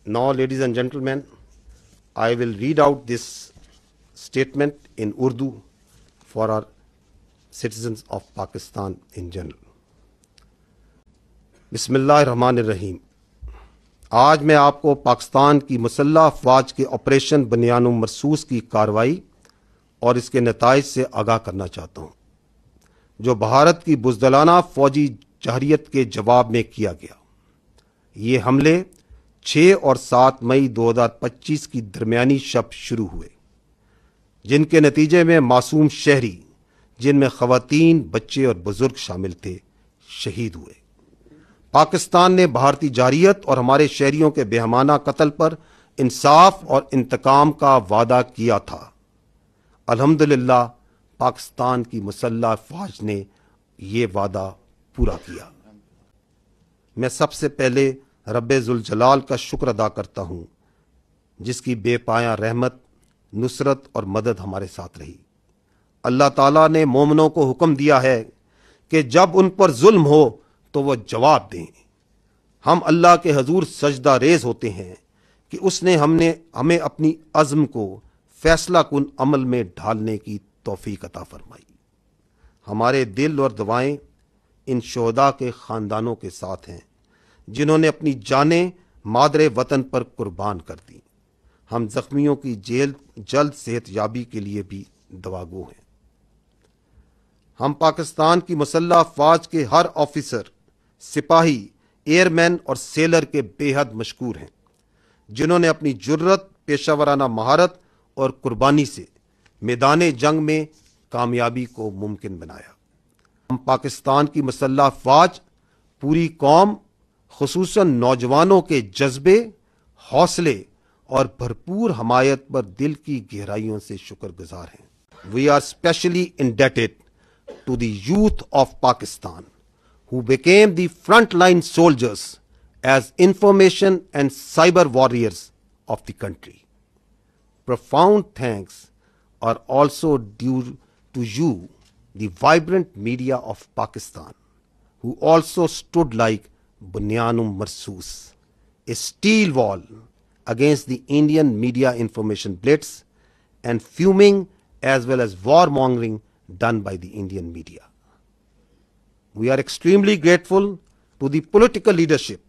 Now, ladies and gentlemen, I will read out this statement in Urdu for our citizens of Pakistan in general. बिस्मिल्लाहिर्रहमानिर्रहीम। आज मैं आपको पाकिस्तान की मुसल्लह अफवाज के operation बनियान मरसूस की कार्रवाई और इसके नताइज से आगाह करना चाहता हूँ, जो भारत की बुज़दिलाना फौजी जहरियत के जवाब में किया गया। ये हमले 6 और 7 मई 2025 की दरमियानी शब शुरू हुए, जिनके नतीजे में मासूम शहरी, जिनमें ख़वातीन, बच्चे और बुजुर्ग शामिल थे, शहीद हुए। पाकिस्तान ने भारतीय जारियत और हमारे शहरियों के बेहमाना कत्ल पर इंसाफ और इंतकाम का वादा किया था। अल्हम्दुलिल्लाह, पाकिस्तान की मुसल्लह अफवाज ने ये वादा पूरा किया। मैं सबसे पहले रब्बे जुल जलाल का शुक्र अदा करता हूँ, जिसकी बेपाया रहमत, नुसरत और मदद हमारे साथ रही। अल्लाह ताला ने मोमिनों को हुक्म दिया है कि जब उन पर जुल्म हो तो वह जवाब दें। हम अल्लाह के हजूर सजदा रेज होते हैं कि उसने हमें अपनी अज़्म को फैसला कुन अमल में ढालने की तौफीक अता फरमाई। हमारे दिल और दुआएं इन शोहदा के ख़ानदानों के साथ हैं, जिन्होंने अपनी जानें मादरे वतन पर कुर्बान कर दी। हम जख्मियों की जल्द सेहत याबी के लिए भी दुआगो हैं। हम पाकिस्तान की मुसल्लह अफवाज के हर ऑफिसर, सिपाही, एयरमैन और सेलर के बेहद मशकूर हैं, जिन्होंने अपनी जुर्रत, पेशावराना महारत और कुर्बानी से मैदान जंग में कामयाबी को मुमकिन बनाया। हम पाकिस्तान की मुसल्लह अफवाज, पूरी कौम, खुसूसन नौजवानों के जज्बे, हौसले और भरपूर हमायत पर दिल की गहराइयों से शुक्रगुजार हैं। We are specially indebted to the youth of Pakistan, who became the frontline soldiers as information and cyber warriors of the country. Profound thanks are also due to you, the vibrant media of Pakistan, who also stood like Banyan Marsus, a steel wall against the Indian media information blitz and fuming as well as warmongering done by the Indian media. We are extremely grateful to the political leadership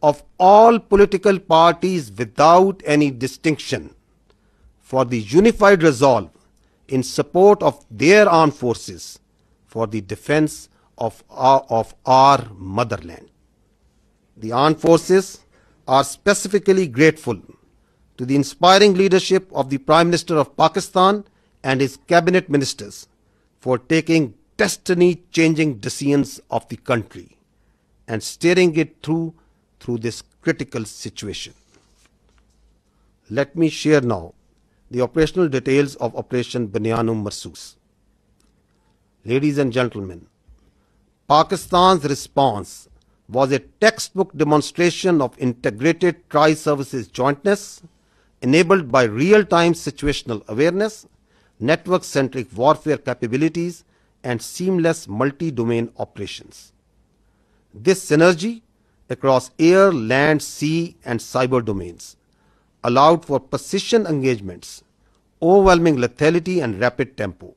of all political parties without any distinction for the unified resolve in support of their armed forces for the defense of our motherland. The armed forces are specifically grateful to the inspiring leadership of the Prime Minister of Pakistan and his cabinet ministers for taking destiny-changing decisions of the country and steering it through this critical situation. Let me share now the operational details of Operation Banyan Marsus. Ladies and gentlemen, Pakistan's response was a textbook demonstration of integrated tri-services jointness enabled by real-time situational awareness, network-centric warfare capabilities, and seamless multi-domain operations. This synergy across air, land, sea, and cyber domains allowed for precision engagements, overwhelming lethality, and rapid tempo.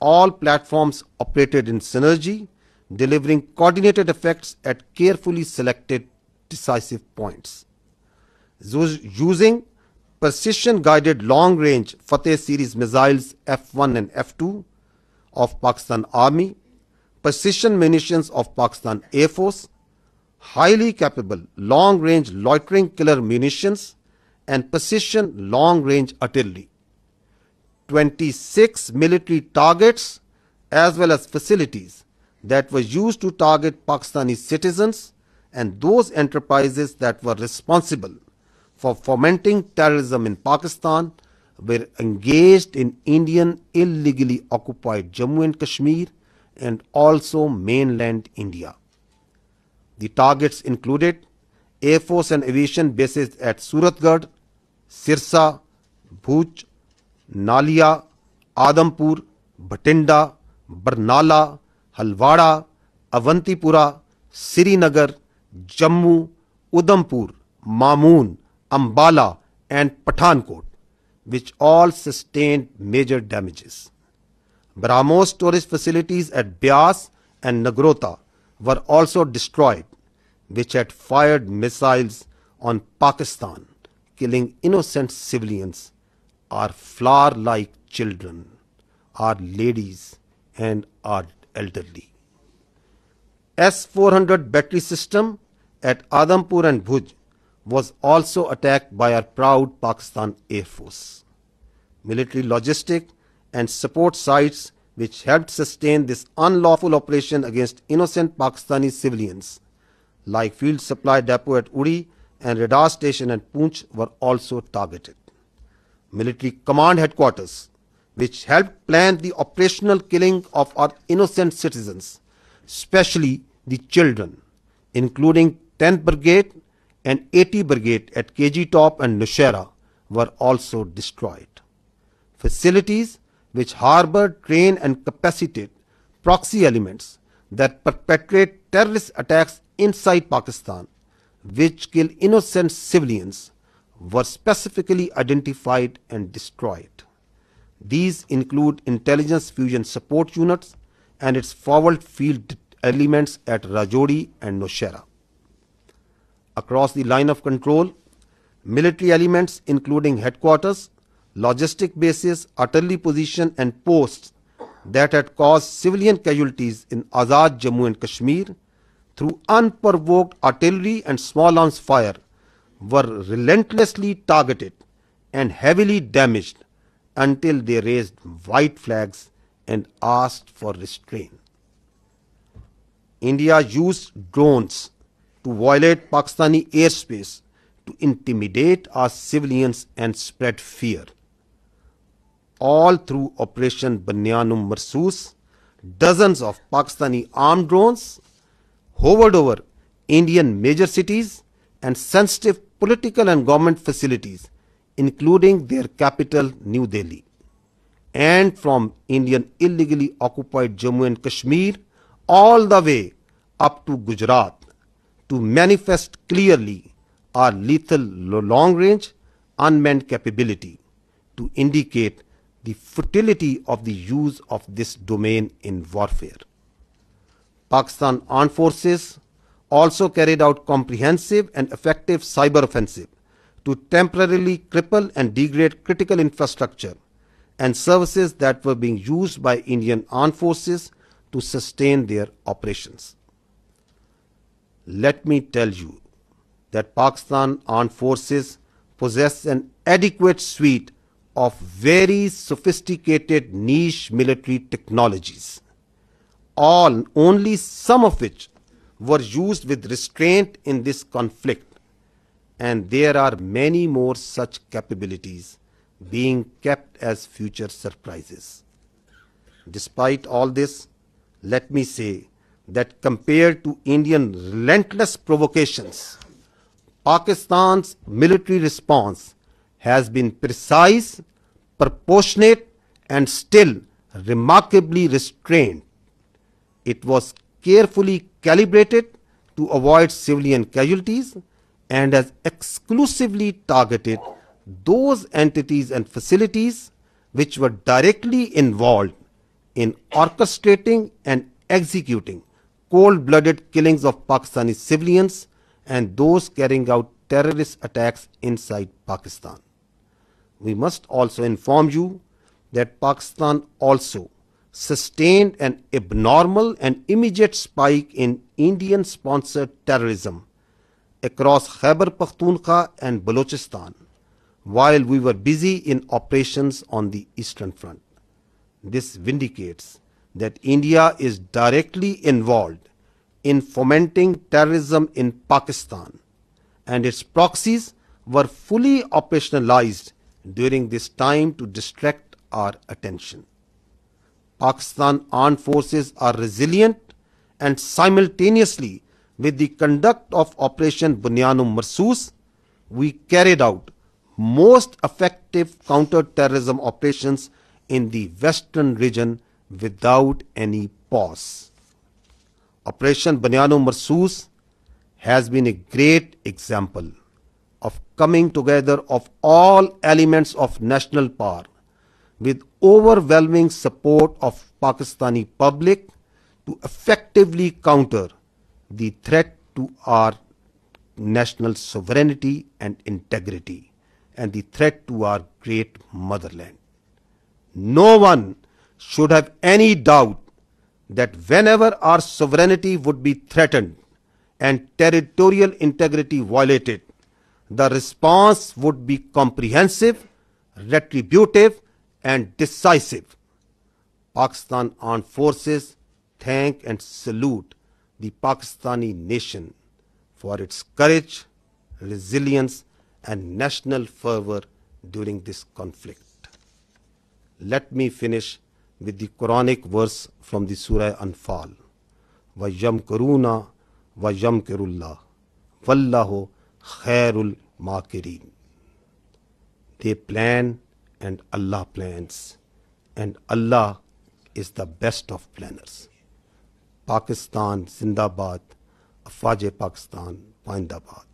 All platforms operated in synergy, delivering coordinated effects at carefully selected decisive points. Using precision-guided long-range Fateh series missiles F-1 and F-2 of Pakistan Army, precision munitions of Pakistan Air Force, highly capable long-range loitering killer munitions, and precision long-range artillery. 26 military targets as well as facilities that were used to target Pakistani citizens and those enterprises that were responsible for fomenting terrorism in Pakistan were engaged in Indian illegally occupied Jammu and Kashmir and also mainland India. The targets included Air Force and aviation bases at Suratgarh, Sirsa, Bhuj, Nalia, Adampur, Bhatinda, Barnala, Halwara, Avantipura, Srinagar, Jammu, Udhampur, Mamoon, Ambala and Pathankot, which all sustained major damages. BrahMos storage facilities at Beas and Nagrota were also destroyed, which had fired missiles on Pakistan, killing innocent civilians, our flower-like children, our ladies and our elderly. S-400 battery system at Adampur and Bhuj was also attacked by our proud Pakistan Air Force. Military logistic and support sites which helped sustain this unlawful operation against innocent Pakistani civilians, like Field Supply Depot at Uri and Radar Station at Poonch, were also targeted. Military command headquarters, which helped plan the operational killing of our innocent citizens, especially the children, including 10th Brigade and 80 Brigade at KG Top and Nowshera, were also destroyed. Facilities which harbor, train and capacitate proxy elements that perpetrate terrorist attacks inside Pakistan, which kill innocent civilians, were specifically identified and destroyed. These include intelligence fusion support units and its forward field elements at Rajouri and Nowshera. Across the line of control, military elements including headquarters, logistic bases, artillery position and posts that had caused civilian casualties in Azad Jammu and Kashmir through unprovoked artillery and small arms fire were relentlessly targeted and heavily damaged until they raised white flags and asked for restraint. India used drones to violate Pakistani airspace to intimidate our civilians and spread fear. All through Operation Banyan Marsus, dozens of Pakistani armed drones hovered over Indian major cities and sensitive political and government facilities, including their capital, New Delhi. And from Indian illegally occupied Jammu and Kashmir all the way up to Gujarat, to manifest clearly our lethal long-range unmanned capability, to indicate the futility of the use of this domain in warfare. Pakistan Armed Forces also carried out comprehensive and effective cyber offensive to temporarily cripple and degrade critical infrastructure and services that were being used by Indian Armed Forces to sustain their operations. Let me tell you that Pakistan Armed Forces possess an adequate suite of very sophisticated niche military technologies, only some of which were used with restraint in this conflict, and there are many more such capabilities being kept as future surprises. Despite all this, let me say that compared to Indian relentless provocations, Pakistan's military response has been precise, proportionate, and still remarkably restrained. It was carefully calibrated to avoid civilian casualties and has exclusively targeted those entities and facilities which were directly involved in orchestrating and executing cold-blooded killings of Pakistani civilians and those carrying out terrorist attacks inside Pakistan. We must also inform you that Pakistan also sustained an abnormal and immediate spike in Indian-sponsored terrorism across Khyber Pakhtunkhwa and Balochistan while we were busy in operations on the Eastern Front. This vindicates that India is directly involved in fomenting terrorism in Pakistan, and its proxies were fully operationalized during this time to distract our attention. Pakistan Armed Forces are resilient, and simultaneously with the conduct of Operation Banyan Marsus, we carried out most effective counter-terrorism operations in the western region without any pause. Operation Banyan Marsus has been a great example of coming together of all elements of national power with overwhelming support of Pakistani public to effectively counter the threat to our national sovereignty and integrity and the threat to our great motherland. No one should have any doubt that whenever our sovereignty would be threatened and territorial integrity violated, the response would be comprehensive, retributive, and decisive. Pakistan Armed Forces thank and salute the Pakistani nation for its courage, resilience, and national fervor during this conflict. Let me finish with the Quranic verse from the Surah Anfal. وَيَمْكُرُونَ وَيَمْكِرُ اللَّهُ وَاللَّهُ خَيْرُ الْمَاكِرِينَ. They plan and Allah plans, and Allah is the best of planners. Pakistan Zindabad, Afwaj Pakistan, Pindabad.